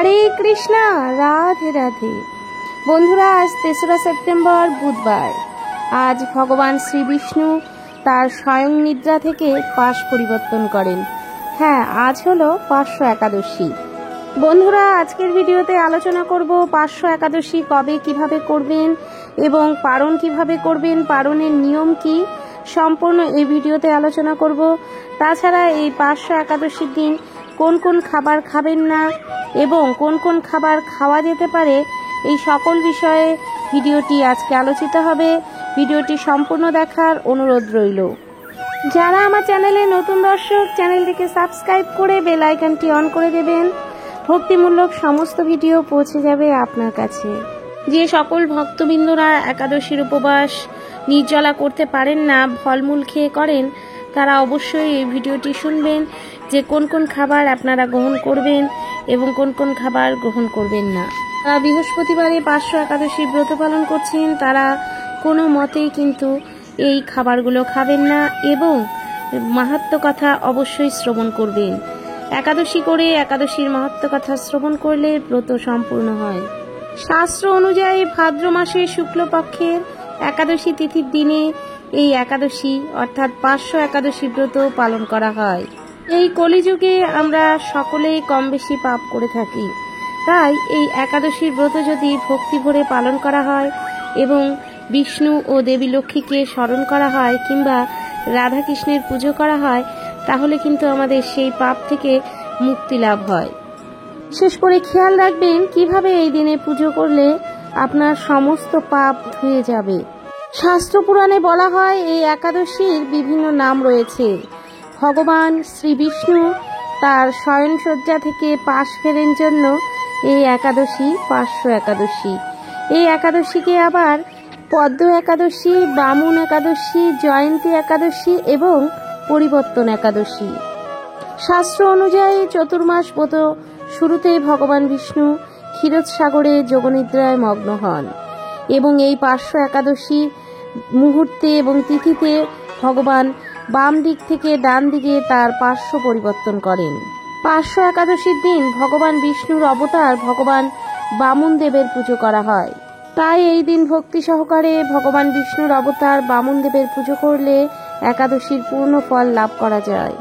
হরে কৃষ্ণা, রাধে রাধে। বন্ধুরা, আজ 3রা সেপ্টেম্বর বুধবার। আজ ভগবান শ্রী বিষ্ণু তার স্বয়ং নিদ্রা থেকে পাশ পরিবর্তন করেন। হ্যাঁ, আজ হলো পার্শ্ব একাদশী। বন্ধুরা, আজকের ভিডিওতে আলোচনা করব পার্শ্ব একাদশী কবে কিভাবে করবেন এবং পারণ কিভাবে করবেন, পারণের নিয়ম কি, সম্পূর্ণ এই ভিডিওতে আলোচনা করব। তাছাড়া এই পার্শ্ব একাদশীর দিন কোন কোন খাবার খাবেন না এবং কোন কোন খাবার খাওয়া যেতে পারে, এই সকল বিষয়ে ভিডিওটি আজকে আলোচিত হবে। ভিডিওটি সম্পূর্ণ দেখার অনুরোধ রইল। যারা আমার চ্যানেলে নতুন দর্শক, চ্যানেলটিকে সাবস্ক্রাইব করে বেল আইকনটি অন করে দেবেন। ভক্তিমূলক সমস্ত ভিডিও পৌঁছে যাবে আপনার কাছে। যে সকল ভক্তবৃন্দরা একাদশীর উপবাস নির্জলা করতে পারেন না, ফলমূল খেয়ে করেন, তারা অবশ্যই এই ভিডিওটি শুনবেন যে কোন কোন খাবার আপনারা গ্রহণ করবেন এবং কোন কোন খাবার গ্রহণ করবেন না। যারা বৃহস্পতিবারে পার্শ্ব একাদশী ব্রত পালন করছেন, তারা কোনো মতেই কিন্তু এই খাবারগুলো খাবেন না এবং মাহাত্ম্য কথা অবশ্যই শ্রবণ করবেন। একাদশী করে একাদশীর মাহাত্ম্য কথা শ্রবণ করলে ব্রত সম্পূর্ণ হয়। শাস্ত্র অনুযায়ী ভাদ্র মাসের শুক্লপক্ষের একাদশী তিথির দিনে এই একাদশী অর্থাৎ পার্শ্ব একাদশী ব্রত পালন করা হয়। এই কলিযুগে আমরা সকলেই কম বেশি পাপ করে থাকি, তাই এই একাদশীর ব্রত যদি ভক্তি ভরে পালন করা হয় এবং বিষ্ণু ও দেবী লক্ষ্মীকে স্মরণ করা হয় কিংবা রাধাকৃষ্ণের পুজো করা হয়, তাহলে কিন্তু আমাদের সেই পাপ থেকে মুক্তি লাভ হয়। বিশেষ করে খেয়াল রাখবেন কিভাবে এই দিনে পুজো করলে আপনার সমস্ত পাপ ধুয়ে যাবে। শাস্ত্র পুরাণে বলা হয় এই একাদশীর বিভিন্ন নাম রয়েছে। ভগবান শ্রী বিষ্ণু তার শয়নসজ্জা থেকে পাশ ফেরেন জন্য এই একাদশী পার্শ্ব একাদশী। এই একাদশীকে আবার পদ্ম একাদশী, বামুন একাদশী, জয়ন্তী একাদশী এবং পরিবর্তন একাদশী। শাস্ত্র অনুযায়ী চতুর্মাস ব্রত শুরুতেই ভগবান বিষ্ণু ক্ষীরোদসাগরে যোগনিদ্রায় মগ্ন হন এবং এই পার্শ্ব একাদশী মুহূর্তে এবং তিথিতে ভগবান বাম দিক থেকে ডান দিকে তার পার্শ্ব পরিবর্তন করেন। পার্শ্ব একাদশীর দিন ভগবান বিষ্ণুর অবতার ভগবান বামুন দেবের পুজো করা হয়। তাই এই দিন ভক্তি সহকারে ভগবান বিষ্ণুর অবতার বামুন দেবের পুজো করলে একাদশীর পূর্ণ ফল লাভ করা যায়।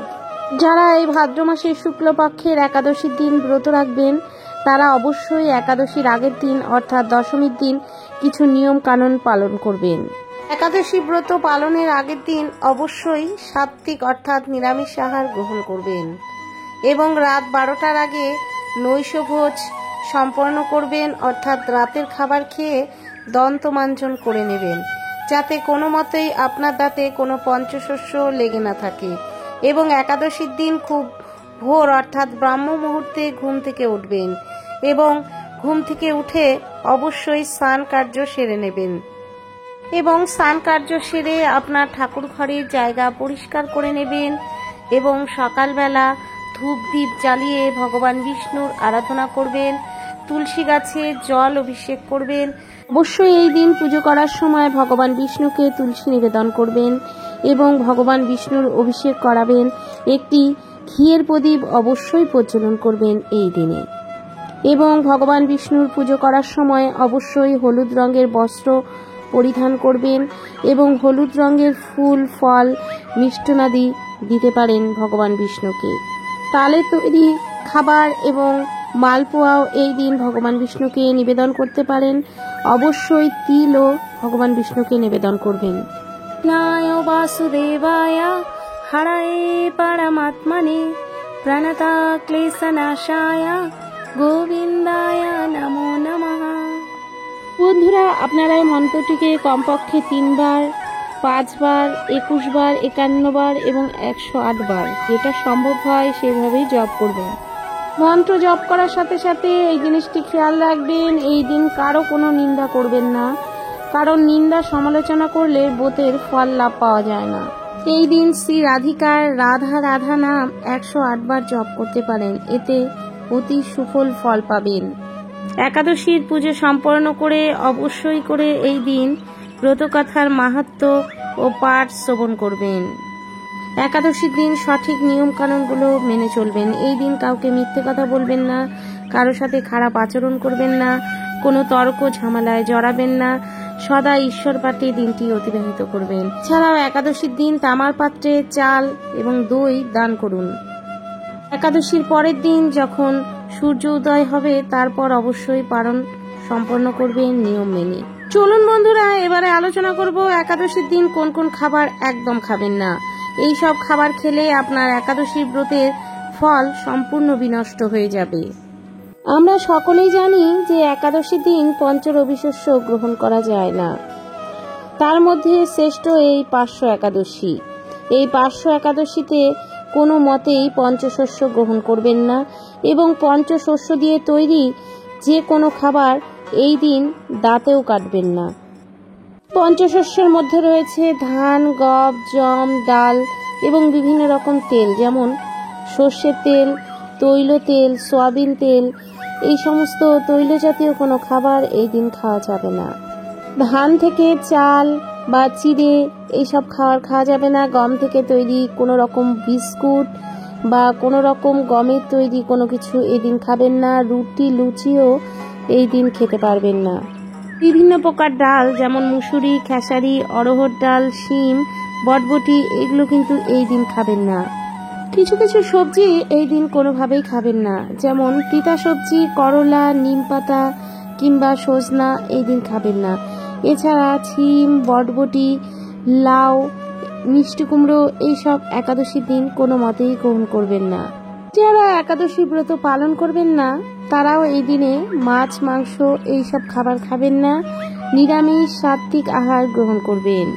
যারা এই ভাদ্র মাসের শুক্লপক্ষের একাদশীর দিন ব্রত রাখবেন, তারা অবশ্যই একাদশীর আগের দিন অর্থাৎ দশমীর দিন কিছু নিয়ম কানুন পালন করবেন। একাদশী ব্রত পালনের আগের দিন অবশ্যই সাত্ত্বিক অর্থাৎ নিরামিষ আহার গ্রহণ করবেন এবং রাত 12টার আগে নৈশভোজ সম্পন্ন করবেন, অর্থাৎ রাতের খাবার খেয়ে দন্তমাঞ্জন করে নেবেন, যাতে কোনো মতেই আপনার দাঁতে কোনো পঞ্চশস্য লেগে না থাকে। এবং একাদশীর দিন খুব ভোর অর্থাৎ ব্রাহ্ম মুহূর্তে ঘুম থেকে উঠবেন এবং ঘুম থেকে উঠে অবশ্যই স্নান কার্য সেরে নেবেন এবং স্নান কার্য সেরে আপনার ঠাকুর ঘরের জায়গা পরিষ্কার করে নেবেন এবং সকালবেলা ধূপ দ্বীপ জ্বালিয়ে ভগবান বিষ্ণুর আরাধনা করবেন। তুলসী গাছে জল অভিষেক করবেন। অবশ্যই এই দিন পুজো করার সময় ভগবান বিষ্ণুকে তুলসী নিবেদন করবেন এবং ভগবান বিষ্ণুর অভিষেক করাবেন। একটি ঘিয়ের প্রদীপ অবশ্যই প্রজ্বলন করবেন এই দিনে এবং ভগবান বিষ্ণুর পুজো করার সময় অবশ্যই হলুদ রঙের বস্ত্র পরিধান করবেন এবং হলুদ রঙের ফুল, ফল, মিষ্টনাদি দিতে পারেন ভগবান বিষ্ণুকে। তালে তৈরি খাবার এবং মালপোয়াও এই দিন ভগবান বিষ্ণুকে নিবেদন করতে পারেন। অবশ্যই তিলও ভগবান বিষ্ণুকে নিবেদন করবেন। নায় বাসুদেবায় হরায়ে পরমাত্মনে প্রণতা ক্লেশনাশায় গোবিন্দায় নমো নমঃ। বন্ধুরা, আপনারা এই মন্ত্রটিকে কমপক্ষে 3 বার, 5 বার, 21 বার, 51 বার এবং 108 বার, যেটা সম্ভব হয় সেভাবেই জপ করবেন। মন্ত্র জপ করার সাথে সাথে এই জিনিসটি খেয়াল রাখবেন, এই দিন কারো কোনো নিন্দা করবেন না, কারণ নিন্দা সমালোচনা করলে ব্রতের ফল লাভ পাওয়া যায় না। এই দিন শ্রী রাধিকার রাধা রাধা নাম 108 বার জপ করতে পারেন, এতে অতি সুফল ফল পাবেন। একাদশীর পুজো সম্পন্ন করে অবশ্যই করে এই দিন ব্রতকথার মাহাত্ম্য ও পাঠ শ্রবণ করবেন। একাদশীর দিন সঠিক নিয়ম কানুনগুলো মেনে চলবেন। এই দিন কাউকে মিথ্যে কথা বলবেন না, কারোর সাথে খারাপ আচরণ করবেন না, কোনো তর্ক ঝামেলায় জড়াবেন না, সদা ঈশ্বর পাঠে দিনটি অতিবাহিত করবেন। এছাড়াও একাদশীর দিন তামার পাত্রে চাল এবং দই দান করুন। একাদশীর পরের দিন যখন সূর্য উদয় হবে তারপর অবশ্যই পারণ সম্পন্ন করবেন নিয়ম মেনে। চলুন বন্ধুরা, এবারে আলোচনা করব একাদশীর দিন কোন কোন খাবার একদম খাবেন না। এই সব খাবার খেলে আপনার একাদশীর ব্রতের ফল সম্পূর্ণ বিনষ্ট হয়ে যাবে। আমরা সকলেই জানি যে একাদশীর দিন পঞ্চরবি শস্য গ্রহণ করা যায় না। তার মধ্যে শ্রেষ্ঠ এই পার্শ্ব একাদশী। এই পার্শ্ব একাদশীতে কোনো মতেই পঞ্চশস্য গ্রহণ করবেন না এবং পঞ্চশস্য দিয়ে তৈরি যে কোনো খাবার এই দিন দাঁতেও কাটবেন না। পঞ্চশস্যের মধ্যে রয়েছে ধান, গম, যম, ডাল এবং বিভিন্ন রকম তেল, যেমন সর্ষের তেল, তৈল তেল, সয়াবিন তেল। এই সমস্ত তৈল জাতীয় কোনো খাবার এই দিন খাওয়া যাবে না। ধান থেকে চাল বা চিড়ে এইসব খাওয়া যাবে না। গম থেকে তৈরি কোনো রকম বিস্কুট বা কোনো রকম গমের তৈরি কোনো কিছু এই দিন খাবেন না। রুটি, লুচিও এই দিন খেতে পারবেন না। বিভিন্ন প্রকার ডাল যেমন মুসুরি, খেসারি, অড়হর ডাল, শিম, বটবটি এগুলো কিন্তু এই দিন খাবেন না। কিছু কিছু সবজি এই দিন কোনোভাবেই খাবেন না, যেমন তিতা সবজি, করলা, নিম পাতা কিংবা সজনা এই দিন খাবেন না। এছাড়া ছিম, বটবটি, লাউ, মিষ্টি কুমড়ো এইসব একাদশীর দিন কোনো মতেই গ্রহণ করবেন না। যারা একাদশী ব্রত পালন করবেন না তারাও এই দিনে মাছ, মাংস এইসব খাবার খাবেন না। নিরামিষ সাত্ত্বিক আহার গ্রহণ করবেন।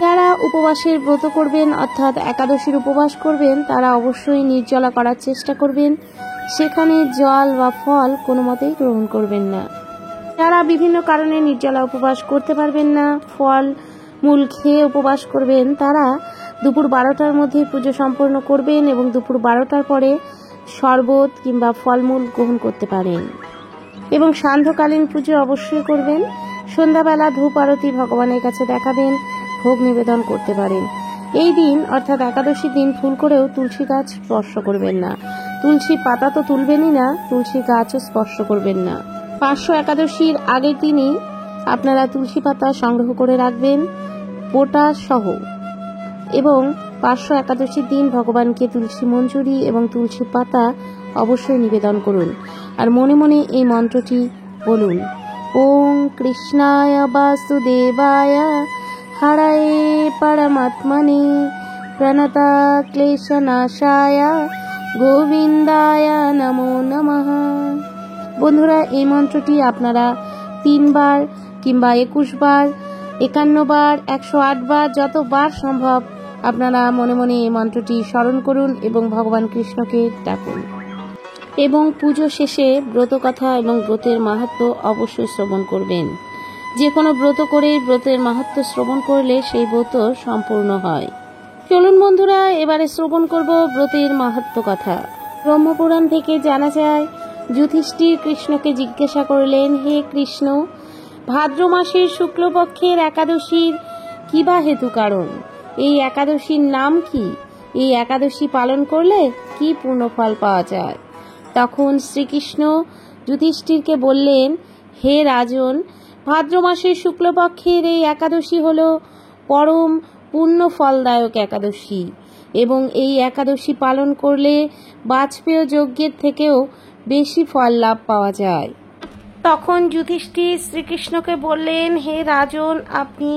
যারা উপবাসের ব্রত করবেন অর্থাৎ একাদশীর উপবাস করবেন তারা অবশ্যই নির্জলা করার চেষ্টা করবেন। সেখানে জল বা ফল কোনো মতেই গ্রহণ করবেন না। যারা বিভিন্ন কারণে নির্জলা উপবাস করতে পারবেন না, ফল মূল খেয়ে উপবাস করবেন, তারা দুপুর 12টার মধ্যে পুজো সম্পন্ন করবেন এবং দুপুর 12টার পরে শরবত কিংবা ফলমূল গ্রহণ করতে পারেন এবং সান্ধ্যকালীন পুজো অবশ্যই করবেন। সন্ধ্যাবেলা ধূপ আরতি ভগবানের কাছে দেখাবেন, ভোগ নিবেদন করতে পারেন। এই দিন অর্থাৎ একাদশীর দিন ভুল করেও তুলসী গাছ স্পর্শ করবেন না। তুলসী পাতা তো তুলবেনই না, তুলসী গাছও স্পর্শ করবেন না। পার্শ্ব একাদশীর আগের দিনই আপনারা তুলসী পাতা সংগ্রহ করে রাখবেন বোটা সহ এবং পার্শ্ব একাদশীর দিন ভগবানকে তুলসী মঞ্জুরি এবং তুলসী পাতা অবশ্যই নিবেদন করুন আর মনে মনে এই মন্ত্রটি বলুন, ওম কৃষ্ণায় বাসুদেবায় হরায়ে পরমাত্মনে প্রণতা ক্লেশনাশায় গোবিন্দায় নমো নমঃ। বন্ধুরা, এই মন্ত্রটি আপনারা 3 বার কিংবা 21 বার, 51 বার, 108 বার, যতবার সম্ভব আপনারা মনে মনে এই মন্ত্রটি স্মরণ করুন এবং ভগবান কৃষ্ণকে ডাকুন এবং পুজো শেষে ব্রত কথা এবং ব্রতের মাহাত্ম্য অবশ্যই শ্রবণ করবেন। যে কোনো ব্রত করে ব্রতের মাহাত্ম্য শ্রবণ করলে সেই ব্রত সম্পূর্ণ হয়। চলুন বন্ধুরা, এবারে শ্রবণ করব ব্রতের মাহাত্ম্য কথা। ব্রহ্মপুরাণ থেকে জানা যায়, যুধিষ্ঠির কৃষ্ণকে জিজ্ঞাসা করলেন, হে কৃষ্ণ, ভাদ্র মাসের শুক্লপক্ষের একাদশীর কি বা হেতু কারণ? এই একাদশীর নাম কি? এই একাদশী পালন করলে কি পূর্ণফল পাওয়া যায়? তখন শ্রীকৃষ্ণ যুধিষ্ঠিরকে বললেন, হে রাজন, ভাদ্র মাসের শুক্লপক্ষের এই একাদশী হল পরম পুণ্য ফলদায়ক একাদশী এবং এই একাদশী পালন করলে বাজপেয় যজ্ঞের থেকেও বেশি ফল লাভ পাওয়া যায়। তখন যুধিষ্ঠির শ্রীকৃষ্ণকে বললেন, হে রাজন, আপনি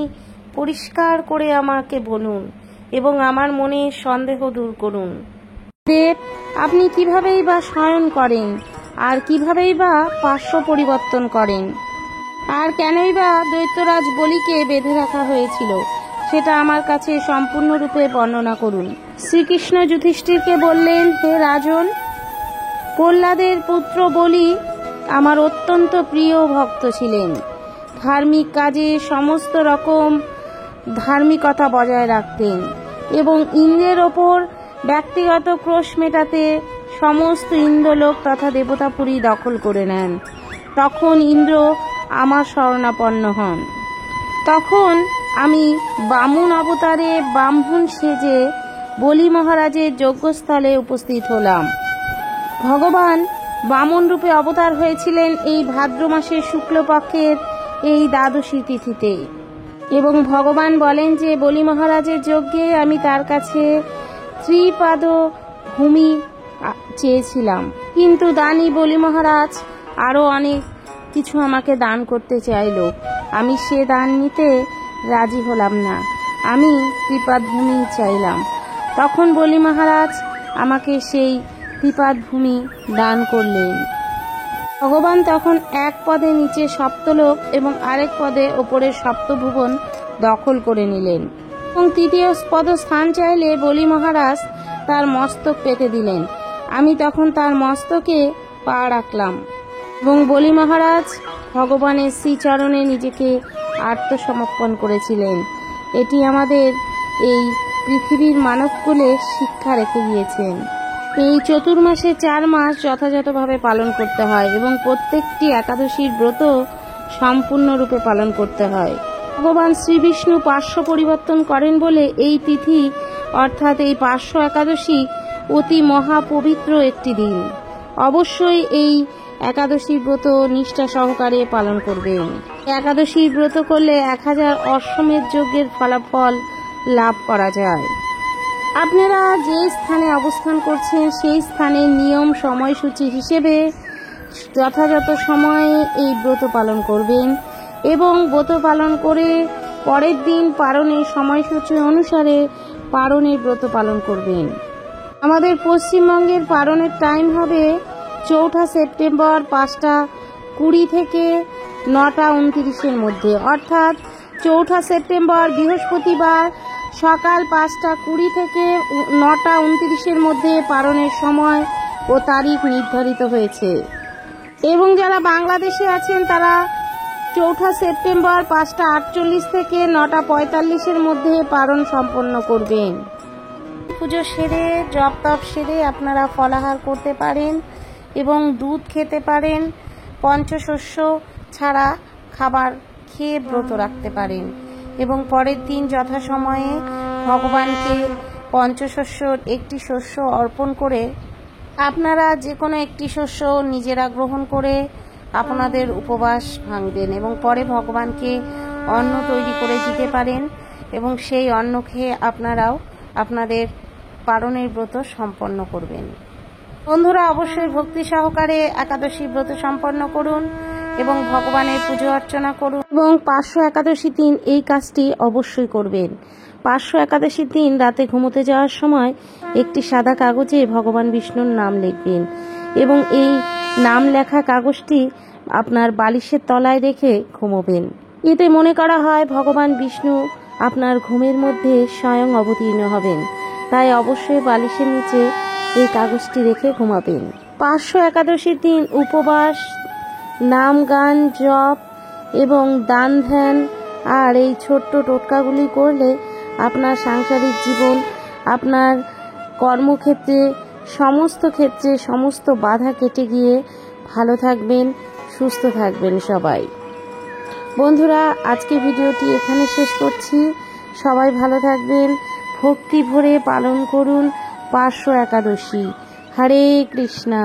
পরিষ্কার করে আমাকে বলুন এবং আমার মনে সন্দেহ দূর করুন। দেব, আপনি কিভাবেই বা শয়ন করেন আর কিভাবেই বা পার্শ্ব পরিবর্তন করেন আর কেনই বা দৈত্যরাজ বলিকে বেঁধে রাখা হয়েছিল সেটা আমার কাছে সম্পূর্ণরূপে বর্ণনা করুন। শ্রীকৃষ্ণ যুধিষ্ঠিরকে বললেন, হে রাজন, প্রহ্লাদের পুত্র বলি আমার অত্যন্ত প্রিয় ভক্ত ছিলেন। ধার্মিক কাজে সমস্ত রকম ধার্মিকতা বজায় রাখতেন এবং ইন্দ্রের ওপর ব্যক্তিগত ক্রোশ মেটাতে সমস্ত ইন্দ্রলোক তথা দেবতাপুরী দখল করে নেন। তখন ইন্দ্র আমার শরণাপন্ন হন। তখন আমি বামুন অবতারে ব্রাহ্মণ সেজে বলি মহারাজের যজ্ঞস্থলে উপস্থিত হলাম। ভগবান বামন রূপে অবতার হয়েছিলেন এই ভাদ্র মাসের শুক্লপক্ষের এই দ্বাদশী তিথিতে, এবং ভগবান বলেন যে বলি মহারাজের যজ্ঞে আমি তার কাছে ত্রিপাদ ভূমি চেয়েছিলাম, কিন্তু দানি বলি মহারাজ আরো অনেক কিছু আমাকে দান করতে চাইল। আমি সে দান নিতে রাজি হলাম না, আমি ত্রিপাদ ভূমি চাইলাম। তখন বলি মহারাজ আমাকে সেই ত্রিপাদ ভূমি দান করলেন। ভগবান তখন এক পদে নিচে সপ্তলোক এবং আরেক পদে ওপরের সপ্তভুবন দখল করে নিলেন, এবং তৃতীয় পদ স্থান চাইলে বলি মহারাজ তার মস্তক পেতে দিলেন। আমি তখন তার মস্তকে পা রাখলাম এবং বলি মহারাজ ভগবানের শ্রীচরণে নিজেকে আত্মসমর্পণ করেছিলেন। এটি আমাদের এই পৃথিবীর মানবকুলে শিক্ষা রেখে গিয়েছেন। এই চতুর্মাসে 4 মাস যথাযথভাবে পালন করতে হয় এবং প্রত্যেকটি একাদশীর ব্রত সম্পূর্ণরূপে পালন করতে হয়। ভগবান শ্রীবিষ্ণু পার্শ্ব পরিবর্তন করেন বলে এই তিথি অর্থাৎ এই পার্শ্ব একাদশী অতি মহাপবিত্র একটি দিন। অবশ্যই এই একাদশী ব্রত নিষ্ঠা সহকারে পালন করবেন। একাদশী ব্রত করলে 1000 অশ্বমেধ যজ্ঞের ফলাফল লাভ করা যায়। আপনারা যে স্থানে অবস্থান করছেন সেই স্থানের নিয়ম সময়সূচি হিসেবে যথাযথ সময়ে এই ব্রত পালন করবেন এবং ব্রত পালন করে পরের দিন পারণের সময়সূচি অনুসারে পারণের ব্রত পালন করবেন। আমাদের পশ্চিমবঙ্গের পারণের টাইম হবে 4 সেপ্টেম্বর 5:20 থেকে 9:29 মধ্যে, অর্থাৎ 4 সেপ্টেম্বর বৃহস্পতিবার সকাল 5:20 থেকে 9:29 মধ্যে পারণের সময় ও তারিখ নির্ধারিত হয়েছে। এবং যারা বাংলাদেশে আছেন তারা 4 সেপ্টেম্বর 5:48 থেকে 9:45 মধ্যে পারণ সম্পন্ন করবেন। পুজো সেরে জপ তপ সেরে আপনারা ফলাহার করতে পারেন এবং দুধ খেতে পারেন। পঞ্চশস্য ছাড়া খাবার খেয়ে ব্রত রাখতে পারেন এবং পরের দিন যথাসময়ে ভগবানকে পঞ্চশস্যর একটি শস্য অর্পণ করে আপনারা যে কোনো একটি শস্য নিজেরা গ্রহণ করে আপনাদের উপবাস ভাঙবেন এবং পরে ভগবানকে অন্ন তৈরি করে দিতে পারেন এবং সেই অন্ন খেয়ে আপনারাও আপনাদের পারণের ব্রত সম্পন্ন করবেন। বন্ধুরা অবশ্যই ভক্তি সহকারে একাদশী ব্রত সম্পন্ন করুন এবং ভগবানের পুজো অর্চনা করুন এবং পার্শ্ব একাদশীর দিন এই কাজটি অবশ্যই করবেন। পার্শ্ব একাদশীর দিন রাতে ঘুমোতে যাওয়ার সময় একটি সাদা কাগজে ভগবান বিষ্ণুর নাম লিখবেন এবং এই নাম লেখা কাগজটি আপনার বালিশের তলায় রেখে ঘুমোবেন। এতে মনে করা হয় ভগবান বিষ্ণু আপনার ঘুমের মধ্যে স্বয়ং অবতীর্ণ হবেন, তাই অবশ্যই বালিশের নিচে এই কাগজটি রেখে ঘুমাবেন। পার্শ্ব একাদশীর দিন উপবাস, নাম গান জপ এবং দান ধ্যান আর এই ছোট্ট টোটকাগুলি করলে আপনার সাংসারিক জীবন, আপনার কর্মক্ষেত্রে, সমস্ত বাধা কেটে গিয়ে ভালো থাকবেন, সুস্থ থাকবেন সবাই। বন্ধুরা আজকে ভিডিওটি এখানে শেষ করছি। সবাই ভালো থাকবেন, ভক্তি ভরে পালন করুন পার্শ্ব একাদশী। হরে কৃষ্ণা।